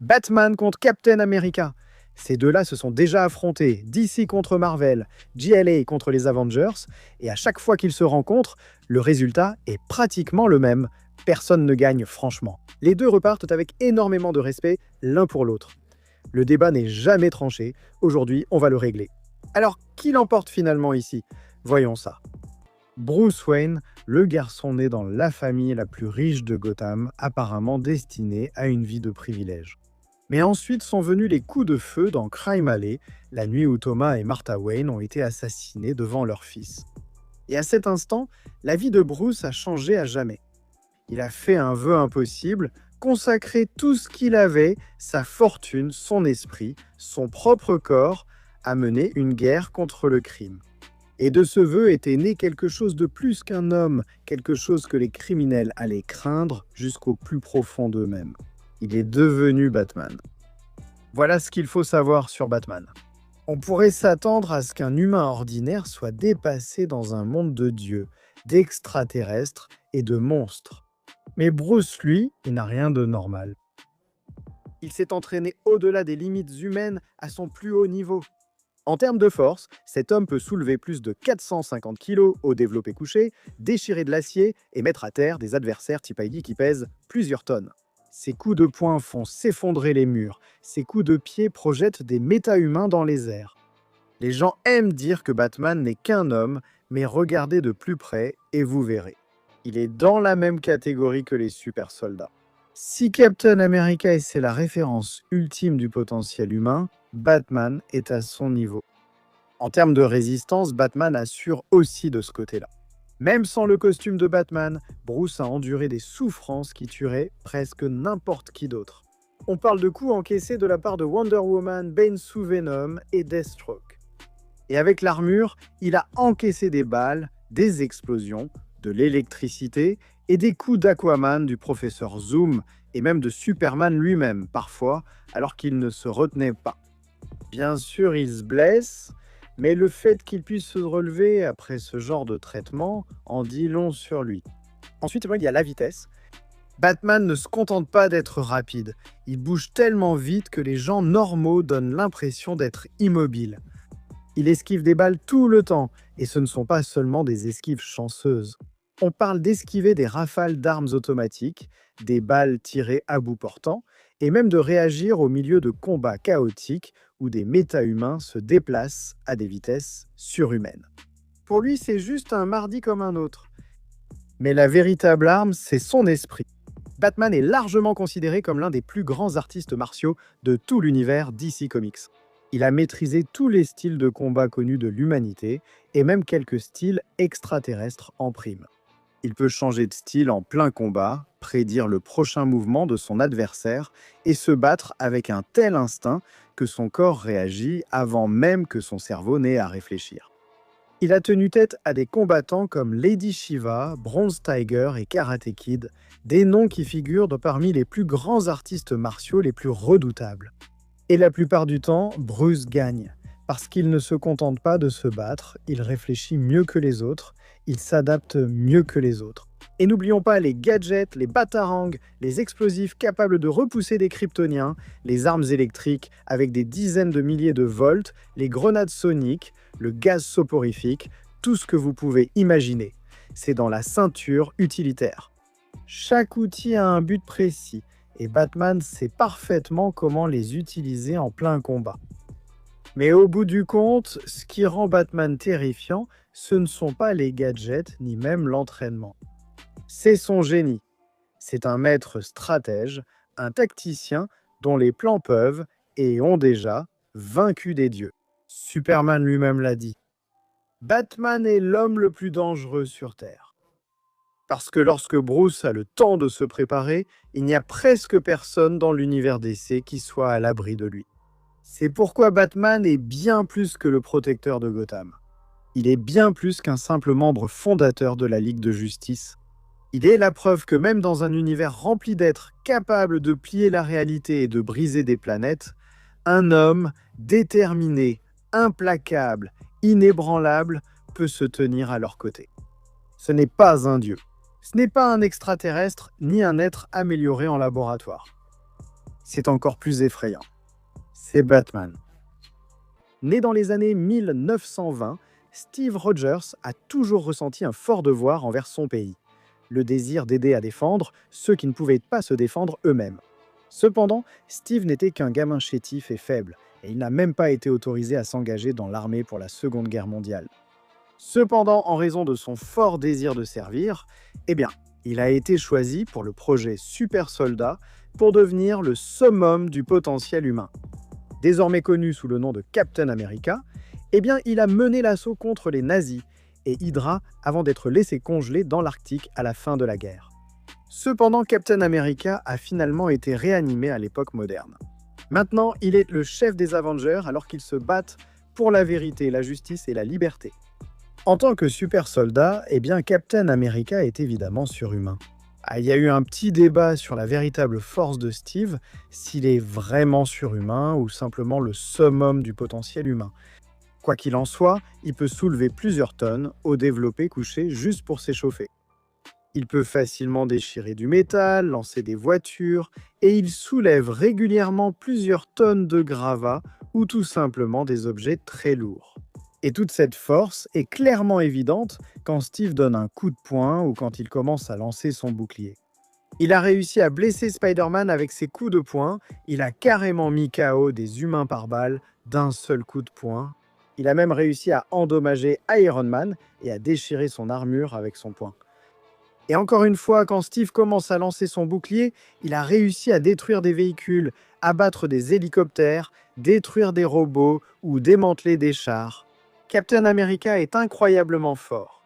Batman contre Captain America. Ces deux-là se sont déjà affrontés, DC contre Marvel, JLA contre les Avengers, et à chaque fois qu'ils se rencontrent, le résultat est pratiquement le même. Personne ne gagne franchement. Les deux repartent avec énormément de respect l'un pour l'autre. Le débat n'est jamais tranché, aujourd'hui on va le régler. Alors qui l'emporte finalement ici? Voyons ça. Bruce Wayne, le garçon né dans la famille la plus riche de Gotham, apparemment destiné à une vie de privilèges. Mais ensuite sont venus les coups de feu dans Crime Alley, la nuit où Thomas et Martha Wayne ont été assassinés devant leur fils. Et à cet instant, la vie de Bruce a changé à jamais. Il a fait un vœu impossible, consacré tout ce qu'il avait, sa fortune, son esprit, son propre corps, à mener une guerre contre le crime. Et de ce vœu était né quelque chose de plus qu'un homme, quelque chose que les criminels allaient craindre jusqu'au plus profond d'eux-mêmes. Il est devenu Batman. Voilà ce qu'il faut savoir sur Batman. On pourrait s'attendre à ce qu'un humain ordinaire soit dépassé dans un monde de dieux, d'extraterrestres et de monstres. Mais Bruce, lui, il n'a rien de normal. Il s'est entraîné au-delà des limites humaines à son plus haut niveau. En termes de force, cet homme peut soulever plus de 450 kg au développé couché, déchirer de l'acier et mettre à terre des adversaires type Heidi qui pèsent plusieurs tonnes. Ses coups de poing font s'effondrer les murs, ses coups de pied projettent des méta-humains dans les airs. Les gens aiment dire que Batman n'est qu'un homme, mais regardez de plus près et vous verrez. Il est dans la même catégorie que les super soldats. Si Captain America c'est la référence ultime du potentiel humain, Batman est à son niveau. En termes de résistance, Batman assure aussi de ce côté-là. Même sans le costume de Batman, Bruce a enduré des souffrances qui tueraient presque n'importe qui d'autre. On parle de coups encaissés de la part de Wonder Woman, Bane sous Venom et Deathstroke. Et avec l'armure, il a encaissé des balles, des explosions, de l'électricité et des coups d'Aquaman, du professeur Zoom et même de Superman lui-même parfois, alors qu'il ne se retenait pas. Bien sûr, il se blesse, mais le fait qu'il puisse se relever après ce genre de traitement en dit long sur lui. Ensuite, il y a la vitesse. Batman ne se contente pas d'être rapide. Il bouge tellement vite que les gens normaux donnent l'impression d'être immobiles. Il esquive des balles tout le temps, et ce ne sont pas seulement des esquives chanceuses. On parle d'esquiver des rafales d'armes automatiques, des balles tirées à bout portant, et même de réagir au milieu de combats chaotiques où des méta-humains se déplacent à des vitesses surhumaines. Pour lui, c'est juste un mardi comme un autre. Mais la véritable arme, c'est son esprit. Batman est largement considéré comme l'un des plus grands artistes martiaux de tout l'univers DC Comics. Il a maîtrisé tous les styles de combat connus de l'humanité, et même quelques styles extraterrestres en prime. Il peut changer de style en plein combat, prédire le prochain mouvement de son adversaire et se battre avec un tel instinct que son corps réagit avant même que son cerveau n'ait à réfléchir. Il a tenu tête à des combattants comme Lady Shiva, Bronze Tiger et Karate Kid, des noms qui figurent parmi les plus grands artistes martiaux les plus redoutables. Et la plupart du temps, Bruce gagne, parce qu'il ne se contente pas de se battre, il réfléchit mieux que les autres, il s'adapte mieux que les autres. Et n'oublions pas les gadgets, les batarangs, les explosifs capables de repousser des kryptoniens, les armes électriques avec des dizaines de milliers de volts, les grenades soniques, le gaz soporifique, tout ce que vous pouvez imaginer. C'est dans la ceinture utilitaire. Chaque outil a un but précis, et Batman sait parfaitement comment les utiliser en plein combat. Mais au bout du compte, ce qui rend Batman terrifiant, ce ne sont pas les gadgets ni même l'entraînement. C'est son génie. C'est un maître stratège, un tacticien dont les plans peuvent, et ont déjà, vaincu des dieux. Superman lui-même l'a dit. Batman est l'homme le plus dangereux sur Terre. Parce que lorsque Bruce a le temps de se préparer, il n'y a presque personne dans l'univers DC qui soit à l'abri de lui. C'est pourquoi Batman est bien plus que le protecteur de Gotham. Il est bien plus qu'un simple membre fondateur de la Ligue de Justice. Il est la preuve que même dans un univers rempli d'êtres capables de plier la réalité et de briser des planètes, un homme déterminé, implacable, inébranlable peut se tenir à leur côté. Ce n'est pas un dieu. Ce n'est pas un extraterrestre ni un être amélioré en laboratoire. C'est encore plus effrayant. C'est Batman. Né dans les années 1920, Steve Rogers a toujours ressenti un fort devoir envers son pays, le désir d'aider à défendre ceux qui ne pouvaient pas se défendre eux-mêmes. Cependant, Steve n'était qu'un gamin chétif et faible, et il n'a même pas été autorisé à s'engager dans l'armée pour la Seconde Guerre mondiale. Cependant, en raison de son fort désir de servir, il a été choisi pour le projet Super Soldat pour devenir le summum du potentiel humain. Désormais connu sous le nom de Captain America, il a mené l'assaut contre les nazis et Hydra avant d'être laissé congelé dans l'Arctique à la fin de la guerre. Cependant, Captain America a finalement été réanimé à l'époque moderne. Maintenant, il est le chef des Avengers alors qu'ils se battent pour la vérité, la justice et la liberté. En tant que super soldat, Captain America est évidemment surhumain. Il y a eu un petit débat sur la véritable force de Steve, s'il est vraiment surhumain ou simplement le summum du potentiel humain. Quoi qu'il en soit, il peut soulever plusieurs tonnes au développé couché juste pour s'échauffer. Il peut facilement déchirer du métal, lancer des voitures, et il soulève régulièrement plusieurs tonnes de gravats ou tout simplement des objets très lourds. Et toute cette force est clairement évidente quand Steve donne un coup de poing ou quand il commence à lancer son bouclier. Il a réussi à blesser Spider-Man avec ses coups de poing, il a carrément mis KO des humains par balle d'un seul coup de poing. Il a même réussi à endommager Iron Man et à déchirer son armure avec son poing. Et encore une fois, quand Steve commence à lancer son bouclier, il a réussi à détruire des véhicules, abattre des hélicoptères, détruire des robots ou démanteler des chars. Captain America est incroyablement fort.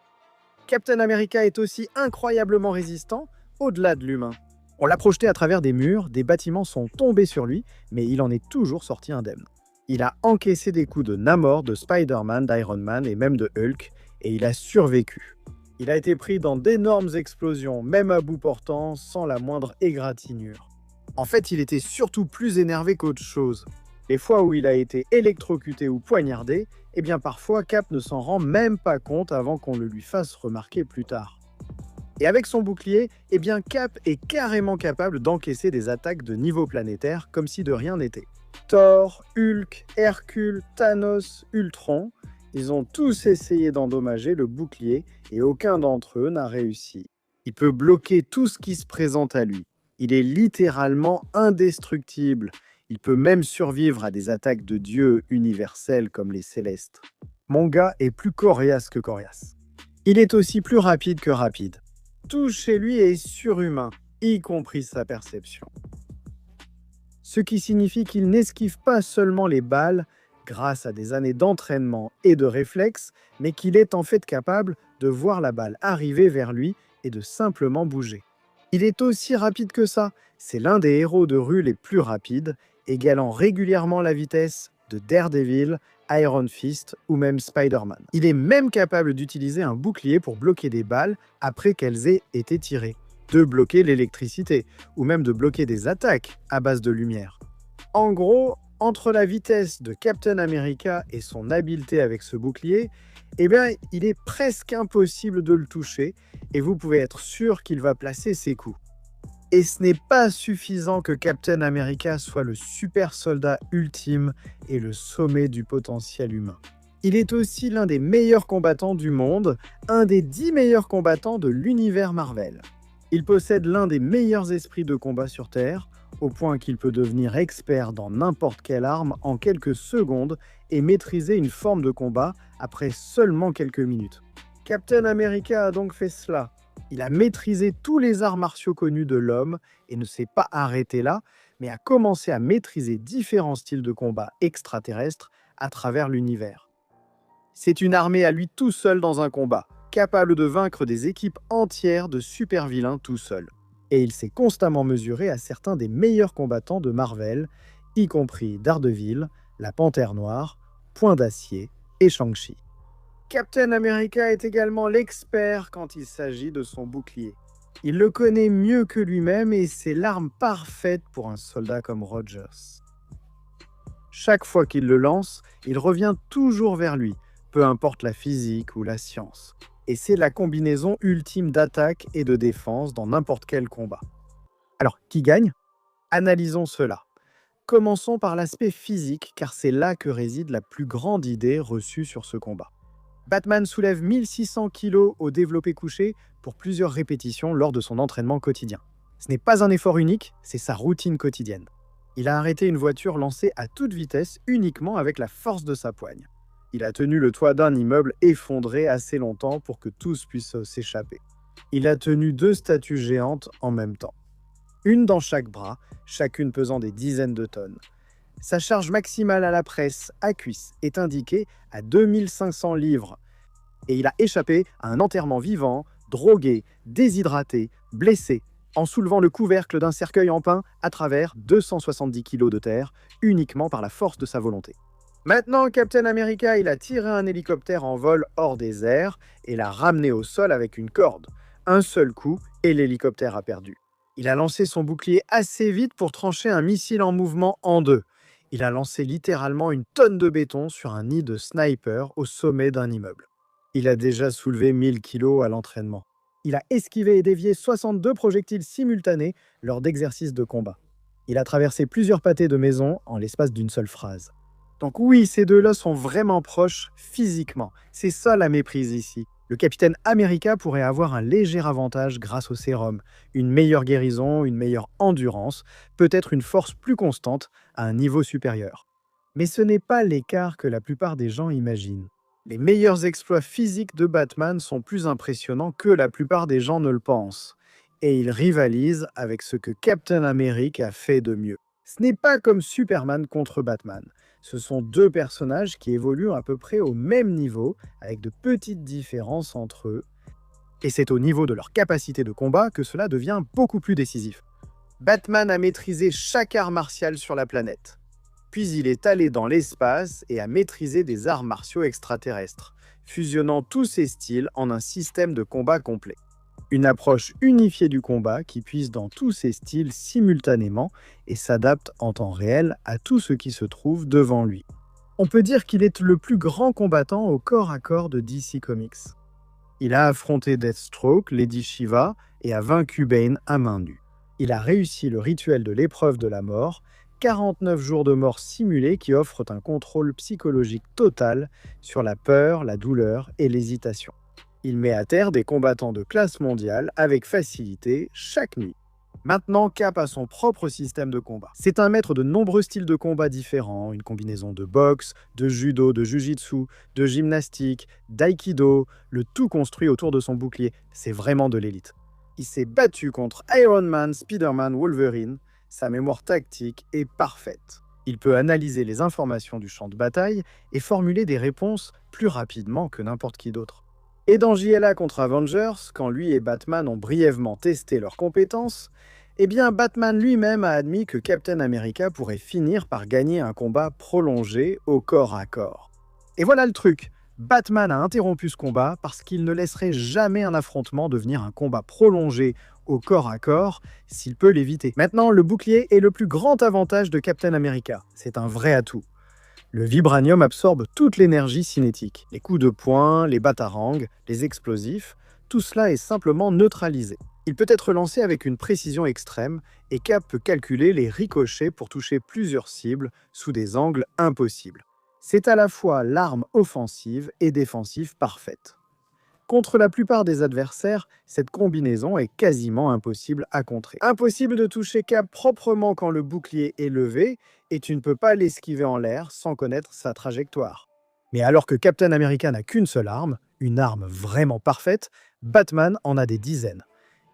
Captain America est aussi incroyablement résistant, au-delà de l'humain. On l'a projeté à travers des murs, des bâtiments sont tombés sur lui, mais il en est toujours sorti indemne. Il a encaissé des coups de Namor, de Spider-Man, d'Iron Man et même de Hulk, et il a survécu. Il a été pris dans d'énormes explosions, même à bout portant, sans la moindre égratignure. En fait, il était surtout plus énervé qu'autre chose. Les fois où il a été électrocuté ou poignardé, parfois Cap ne s'en rend même pas compte avant qu'on le lui fasse remarquer plus tard. Et avec son bouclier, Cap est carrément capable d'encaisser des attaques de niveau planétaire comme si de rien n'était. Thor, Hulk, Hercule, Thanos, Ultron, ils ont tous essayé d'endommager le bouclier et aucun d'entre eux n'a réussi. Il peut bloquer tout ce qui se présente à lui. Il est littéralement indestructible. Il peut même survivre à des attaques de dieux universels comme les Célestes. Mon gars est plus coriace que coriace. Il est aussi plus rapide que rapide. Tout chez lui est surhumain, y compris sa perception. Ce qui signifie qu'il n'esquive pas seulement les balles grâce à des années d'entraînement et de réflexes, mais qu'il est en fait capable de voir la balle arriver vers lui et de simplement bouger. Il est aussi rapide que ça. C'est l'un des héros de rue les plus rapides, égalant régulièrement la vitesse de Daredevil, Iron Fist ou même Spider-Man. Il est même capable d'utiliser un bouclier pour bloquer des balles après qu'elles aient été tirées, de bloquer l'électricité ou même de bloquer des attaques à base de lumière. En gros, entre la vitesse de Captain America et son habileté avec ce bouclier, il est presque impossible de le toucher et vous pouvez être sûr qu'il va placer ses coups. Et ce n'est pas suffisant que Captain America soit le super soldat ultime et le sommet du potentiel humain. Il est aussi l'un des meilleurs combattants du monde, un des 10 meilleurs combattants de l'univers Marvel. Il possède l'un des meilleurs esprits de combat sur Terre, au point qu'il peut devenir expert dans n'importe quelle arme en quelques secondes et maîtriser une forme de combat après seulement quelques minutes. Captain America a donc fait cela. Il a maîtrisé tous les arts martiaux connus de l'homme et ne s'est pas arrêté là, mais a commencé à maîtriser différents styles de combat extraterrestres à travers l'univers. C'est une armée à lui tout seul dans un combat, capable de vaincre des équipes entières de super-vilains tout seul. Et il s'est constamment mesuré à certains des meilleurs combattants de Marvel, y compris Daredevil, la Panthère Noire, Point d'Acier et Shang-Chi. Captain America est également l'expert quand il s'agit de son bouclier. Il le connaît mieux que lui-même et c'est l'arme parfaite pour un soldat comme Rogers. Chaque fois qu'il le lance, il revient toujours vers lui, peu importe la physique ou la science. Et c'est la combinaison ultime d'attaque et de défense dans n'importe quel combat. Alors, qui gagne ? Analysons cela. Commençons par l'aspect physique, car c'est là que réside la plus grande idée reçue sur ce combat. Batman soulève 1600 kg au développé couché pour plusieurs répétitions lors de son entraînement quotidien. Ce n'est pas un effort unique, c'est sa routine quotidienne. Il a arrêté une voiture lancée à toute vitesse uniquement avec la force de sa poigne. Il a tenu le toit d'un immeuble effondré assez longtemps pour que tous puissent s'échapper. Il a tenu 2 statues géantes en même temps. Une dans chaque bras, chacune pesant des dizaines de tonnes. Sa charge maximale à la presse, à cuisse, est indiquée à 2500 livres. Et il a échappé à un enterrement vivant, drogué, déshydraté, blessé, en soulevant le couvercle d'un cercueil en pin à travers 270 kg de terre, uniquement par la force de sa volonté. Maintenant, Captain America, il a tiré un hélicoptère en vol hors des airs et l'a ramené au sol avec une corde. Un seul coup, et l'hélicoptère a perdu. Il a lancé son bouclier assez vite pour trancher un missile en mouvement en deux. Il a lancé littéralement une tonne de béton sur un nid de sniper au sommet d'un immeuble. Il a déjà soulevé 1000 kilos à l'entraînement. Il a esquivé et dévié 62 projectiles simultanés lors d'exercices de combat. Il a traversé plusieurs pâtés de maison en l'espace d'une seule phrase. Donc oui, ces deux-là sont vraiment proches physiquement. C'est ça la méprise ici. Le Capitaine America pourrait avoir un léger avantage grâce au sérum, une meilleure guérison, une meilleure endurance, peut-être une force plus constante à un niveau supérieur. Mais ce n'est pas l'écart que la plupart des gens imaginent. Les meilleurs exploits physiques de Batman sont plus impressionnants que la plupart des gens ne le pensent. Et ils rivalisent avec ce que Captain America fait de mieux. Ce n'est pas comme Superman contre Batman. Ce sont deux personnages qui évoluent à peu près au même niveau, avec de petites différences entre eux. Et c'est au niveau de leur capacité de combat que cela devient beaucoup plus décisif. Batman a maîtrisé chaque art martial sur la planète. Puis il est allé dans l'espace et a maîtrisé des arts martiaux extraterrestres, fusionnant tous ces styles en un système de combat complet. Une approche unifiée du combat qui puise dans tous ces styles simultanément et s'adapte en temps réel à tout ce qui se trouve devant lui. On peut dire qu'il est le plus grand combattant au corps à corps de DC Comics. Il a affronté Deathstroke, Lady Shiva et a vaincu Bane à main nue. Il a réussi le rituel de l'épreuve de la mort, 49 jours de mort simulés qui offrent un contrôle psychologique total sur la peur, la douleur et l'hésitation. Il met à terre des combattants de classe mondiale avec facilité chaque nuit. Maintenant, Cap a son propre système de combat. C'est un maître de nombreux styles de combat différents, une combinaison de boxe, de judo, de jujitsu, de gymnastique, d'aïkido, le tout construit autour de son bouclier. C'est vraiment de l'élite. Il s'est battu contre Iron Man, Spider-Man, Wolverine. Sa mémoire tactique est parfaite. Il peut analyser les informations du champ de bataille et formuler des réponses plus rapidement que n'importe qui d'autre. Et dans JLA contre Avengers, quand lui et Batman ont brièvement testé leurs compétences, eh bien Batman lui-même a admis que Captain America pourrait finir par gagner un combat prolongé au corps à corps. Et voilà le truc, Batman a interrompu ce combat parce qu'il ne laisserait jamais un affrontement devenir un combat prolongé au corps à corps s'il peut l'éviter. Maintenant, le bouclier est le plus grand avantage de Captain America, c'est un vrai atout. Le vibranium absorbe toute l'énergie cinétique. Les coups de poing, les batarangs, les explosifs, tout cela est simplement neutralisé. Il peut être lancé avec une précision extrême et Cap peut calculer les ricochets pour toucher plusieurs cibles sous des angles impossibles. C'est à la fois l'arme offensive et défensive parfaite. Contre la plupart des adversaires, cette combinaison est quasiment impossible à contrer. Impossible de toucher Cap proprement quand le bouclier est levé, et tu ne peux pas l'esquiver en l'air sans connaître sa trajectoire. Mais alors que Captain America n'a qu'une seule arme, une arme vraiment parfaite, Batman en a des dizaines.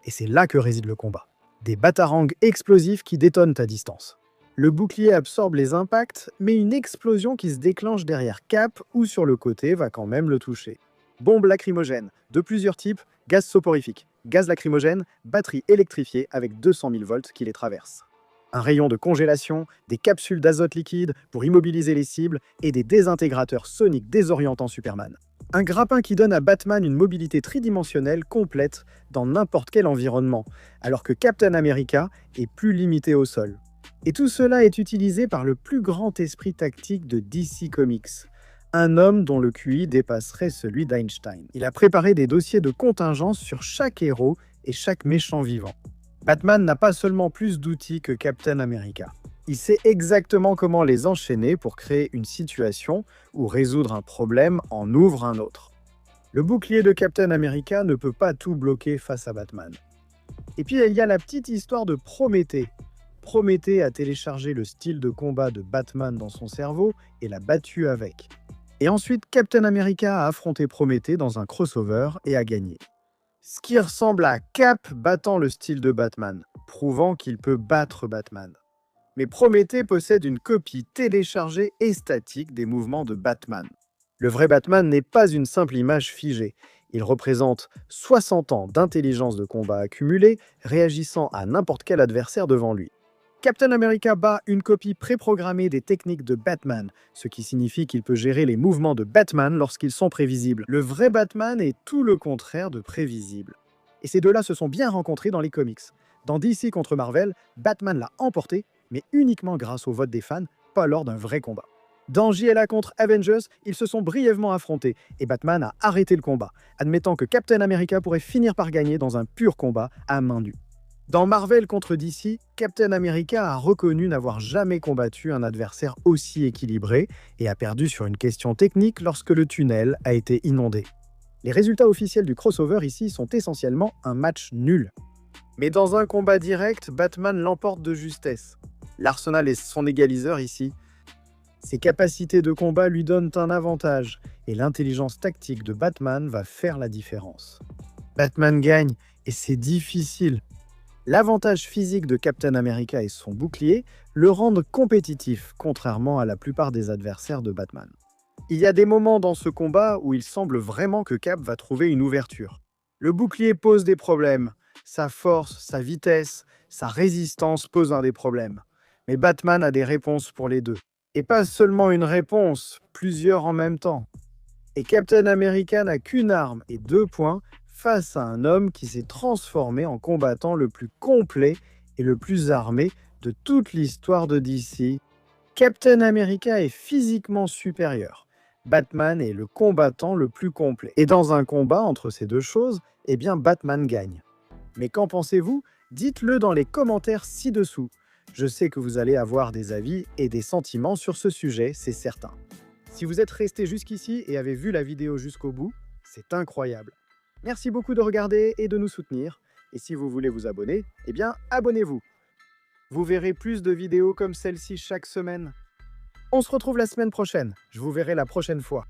Et c'est là que réside le combat. Des batarangs explosifs qui détonnent à distance. Le bouclier absorbe les impacts, mais une explosion qui se déclenche derrière Cap ou sur le côté va quand même le toucher. Bombes lacrymogènes de plusieurs types, gaz soporifique, gaz lacrymogène, batterie électrifiée avec 200 000 volts qui les traversent. Un rayon de congélation, des capsules d'azote liquide pour immobiliser les cibles et des désintégrateurs soniques désorientant Superman. Un grappin qui donne à Batman une mobilité tridimensionnelle complète dans n'importe quel environnement, alors que Captain America est plus limité au sol. Et tout cela est utilisé par le plus grand esprit tactique de DC Comics. Un homme dont le QI dépasserait celui d'Einstein. Il a préparé des dossiers de contingence sur chaque héros et chaque méchant vivant. Batman n'a pas seulement plus d'outils que Captain America. Il sait exactement comment les enchaîner pour créer une situation ou résoudre un problème en ouvre un autre. Le bouclier de Captain America ne peut pas tout bloquer face à Batman. Et puis il y a la petite histoire de Prométhée. Prométhée a téléchargé le style de combat de Batman dans son cerveau et l'a battu avec. Et ensuite, Captain America a affronté Prométhée dans un crossover et a gagné. Ce qui ressemble à Cap battant le style de Batman, prouvant qu'il peut battre Batman. Mais Prométhée possède une copie téléchargée et statique des mouvements de Batman. Le vrai Batman n'est pas une simple image figée. Il représente 60 ans d'intelligence de combat accumulée, réagissant à n'importe quel adversaire devant lui. Captain America bat une copie préprogrammée des techniques de Batman, ce qui signifie qu'il peut gérer les mouvements de Batman lorsqu'ils sont prévisibles. Le vrai Batman est tout le contraire de prévisible. Et ces deux-là se sont bien rencontrés dans les comics. Dans DC contre Marvel, Batman l'a emporté, mais uniquement grâce au vote des fans, pas lors d'un vrai combat. Dans JLA contre Avengers, ils se sont brièvement affrontés, et Batman a arrêté le combat, admettant que Captain America pourrait finir par gagner dans un pur combat à main nue. Dans Marvel contre DC, Captain America a reconnu n'avoir jamais combattu un adversaire aussi équilibré et a perdu sur une question technique lorsque le tunnel a été inondé. Les résultats officiels du crossover ici sont essentiellement un match nul. Mais dans un combat direct, Batman l'emporte de justesse. L'Arsenal est son égaliseur ici. Ses capacités de combat lui donnent un avantage, et l'intelligence tactique de Batman va faire la différence. Batman gagne, et c'est difficile. L'avantage physique de Captain America et son bouclier le rendent compétitif, contrairement à la plupart des adversaires de Batman. Il y a des moments dans ce combat où il semble vraiment que Cap va trouver une ouverture. Le bouclier pose des problèmes, sa force, sa vitesse, sa résistance posent des problèmes. Mais Batman a des réponses pour les deux. Et pas seulement une réponse, plusieurs en même temps. Et Captain America n'a qu'une arme et 2 points, face à un homme qui s'est transformé en combattant le plus complet et le plus armé de toute l'histoire de DC. Captain America est physiquement supérieur. Batman est le combattant le plus complet. Et dans un combat entre ces deux choses, eh bien Batman gagne. Mais qu'en pensez-vous? Dites-le dans les commentaires ci-dessous. Je sais que vous allez avoir des avis et des sentiments sur ce sujet, c'est certain. Si vous êtes resté jusqu'ici et avez vu la vidéo jusqu'au bout, c'est incroyable. Merci beaucoup de regarder et de nous soutenir. Et si vous voulez vous abonner, eh bien, abonnez-vous. Vous verrez plus de vidéos comme celle-ci chaque semaine. On se retrouve la semaine prochaine. Je vous verrai la prochaine fois.